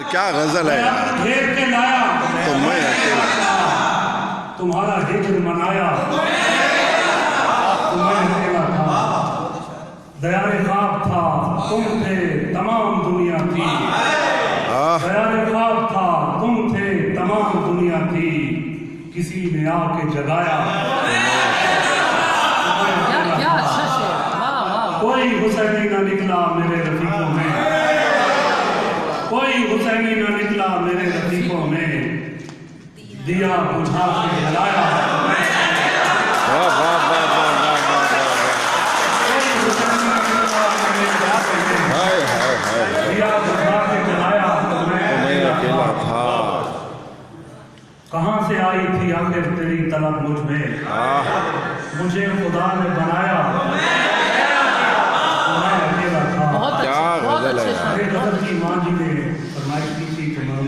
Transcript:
क्या गजल है यार। घेर के लाया तो मैं अकेला तुम्हारा हिजर मनाया तुम्हें अकेला था। दयारे ख्वाब था तुम थे तमाम दुनिया थी। दयारे ख्वाब था तुम थे तमाम दुनिया थी। किसी ने आके जगाया क्या अच्छा शेर, वाह वाह। कोई हुसैनी ना निकला मेरे रफीकों में। कोई हुसैनी ना निकला मेरे रफीकों में। दिया बुझा के जलाया वाह वाह वाह वाह वाह वाह वाह। कोई हुसैनी ना निकला मेरे रफीकों में। हाय हाय हाय हाय। दिया बुझा के जलाया तो तो मैं मैं अकेला था। कहाँ से आई थी आखिर तेरी तलब मुझ में। मुझे खुदा ने बनाया तो मैं अकेला था। बहुत क्या अच्छा, बहुत गजल है अच्छे यार। शेर। ये गजल की माँ जी ने फरमाइश की थी कि